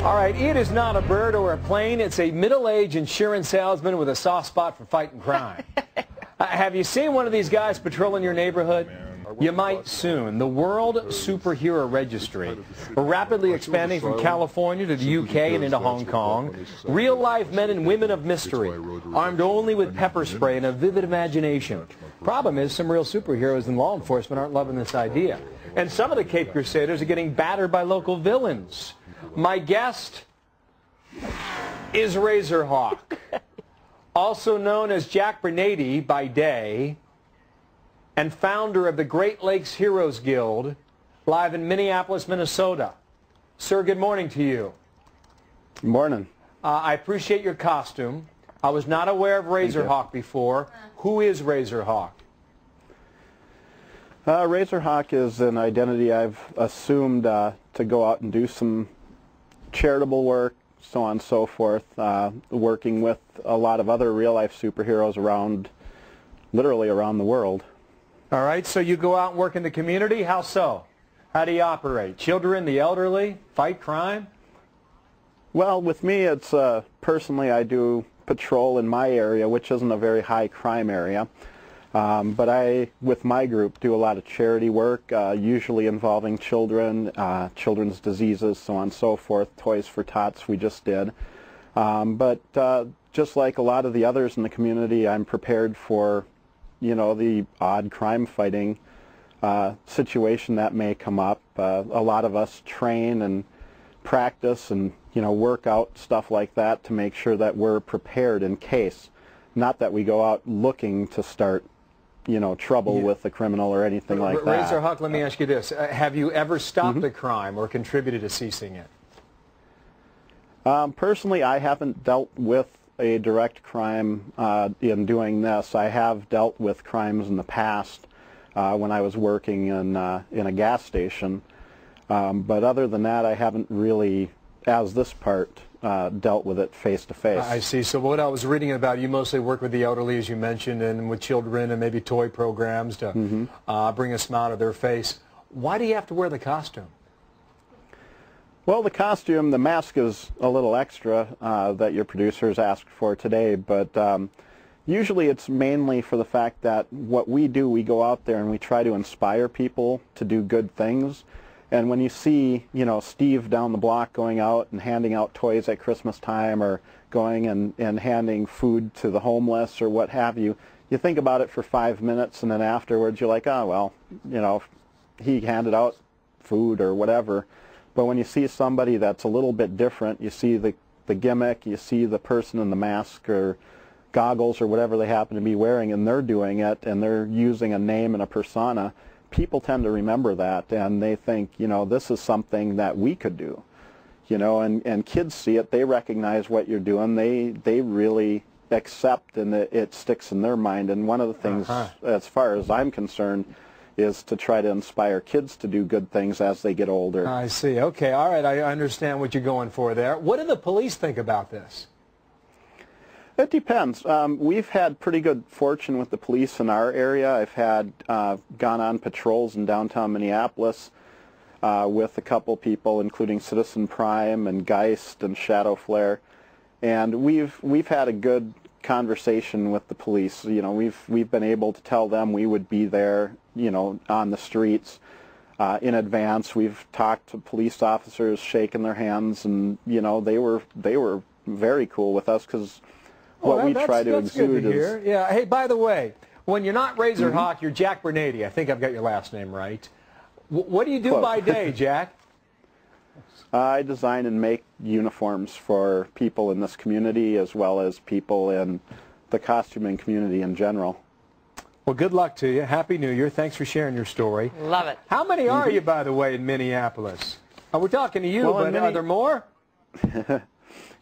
All right, it is not a bird or a plane. It's a middle-aged insurance salesman with a soft spot for fighting crime. Have you seen one of these guys patrolling your neighborhood? You might soon. The World Superhero Registry, rapidly expanding from California to the UK and into Hong Kong. Real-life men and women of mystery, armed only with pepper spray and a vivid imagination. Problem is, some real superheroes in law enforcement aren't loving this idea. And some of the Cape Crusaders are getting battered by local villains. My guest is RazorHawk, also known as Jack Bernady by day, and founder of the Great Lakes Heroes Guild, live in Minneapolis, Minnesota. Sir, good morning to you. Good morning. I appreciate your costume. I was not aware of RazorHawk before. Who is RazorHawk? RazorHawk is an identity I've assumed to go out and do some charitable work, so on and so forth, working with a lot of other real-life superheroes around, literally around the world. All right, so you go out and work in the community. How so? How do you operate? Children, the elderly, fight crime? Well, with me, it's personally I do patrol in my area, which isn't a very high crime area. But I, with my group, do a lot of charity work, usually involving children, children's diseases, so on and so forth. Toys for Tots we just did. But just like a lot of the others in the community, I'm prepared for, you know, the odd crime-fighting situation that may come up. A lot of us train and practice and, you know, work out stuff like that to make sure that we're prepared in case. Not that we go out looking to start, you know, trouble with a criminal or anything like that. RazorHawk, let me ask you this. Have you ever stopped a crime or contributed to ceasing it? Personally, I haven't dealt with a direct crime in doing this. I have dealt with crimes in the past when I was working in a gas station. But other than that, I haven't really, as this part, dealt with it face to face. I see. So what I was reading about, you mostly work with the elderly, as you mentioned, and with children and maybe toy programs to bring a smile to their face. Why do you have to wear the costume? Well, the costume, the mask is a little extra that your producers asked for today, but usually it's mainly for the fact that what we do, we go out there and we try to inspire people to do good things. And when you see, you know, Steve down the block going out and handing out toys at Christmas time, or going and handing food to the homeless or what have you, you think about it for 5 minutes, and then afterwards you're like, oh, well, you know, he handed out food or whatever. But when you see somebody that's a little bit different, you see the gimmick, you see the person in the mask or goggles or whatever they happen to be wearing, and they're doing it, and they're using a name and a persona, people tend to remember that, and they think, you know, this is something that we could do, you know, and kids see it, they recognize what you're doing, they really accept, and it sticks in their mind. And one of the things, as far as I'm concerned, is to try to inspire kids to do good things as they get older. I see. Okay, all right, I understand what you're going for there. What do the police think about this? It depends. We've had pretty good fortune with the police in our area. I've had gone on patrols in downtown Minneapolis with a couple people, including Citizen Prime and Geist and Shadow Flare, and we've had a good conversation with the police. You know, we've been able to tell them we would be there, you know, on the streets in advance. We've talked to police officers, shaken their hands, and you know, they were very cool with us, because what we try to exude is... Yeah. Hey, by the way, when you're not RazorHawk, you're Jack Bernady. I think I've got your last name right. What do you do by day, Jack? I design and make uniforms for people in this community, as well as people in the costuming community in general. Well, good luck to you. Happy New Year. Thanks for sharing your story. Love it. How many are you, by the way, in Minneapolis? We're talking to you, but are there more?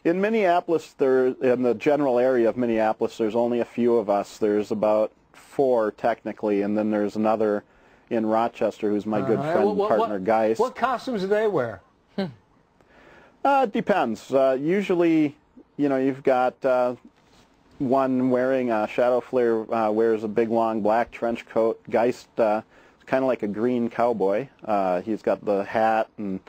In Minneapolis, in the general area of Minneapolis, there's only a few of us. There's about 4 technically, and then there's another in Rochester who's my good friend and partner, Geist. What costumes do they wear? It depends. Usually, you know, you've got one wearing Shadow Flare wears a big long black trench coat. Geist is kind of like a green cowboy. He's got the hat and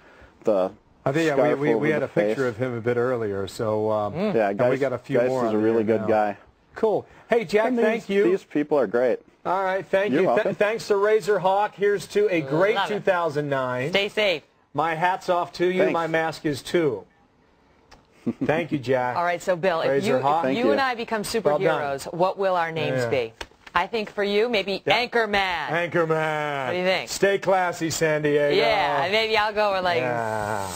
the I think scarf we over had the a picture face. of him a bit earlier, so Yeah, and we got a few Geist more. is on a really there good now. guy. Cool. Hey, Jack, And thank you. These people are great. All right, thank You're you. welcome. Thanks to RazorHawk. Here's to a great Love it. 2009. Stay safe. My hat's off to you. Thanks. My mask is too. Thank you, Jack. All right, so Bill, if you Thank you. and I become Well superheroes, what will our names Yeah. be? I think for you, maybe Anchorman. Anchorman. What do you think? Stay classy, San Diego. Yeah, maybe I'll go with like Yeah.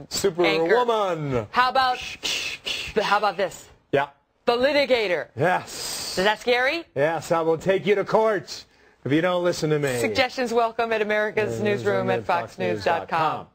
Superwoman. How about this? Yeah. The Litigator. Yes. Is that scary? Yes, I will take you to court if you don't listen to me. Suggestions welcome at America's Newsroom at foxnews.com.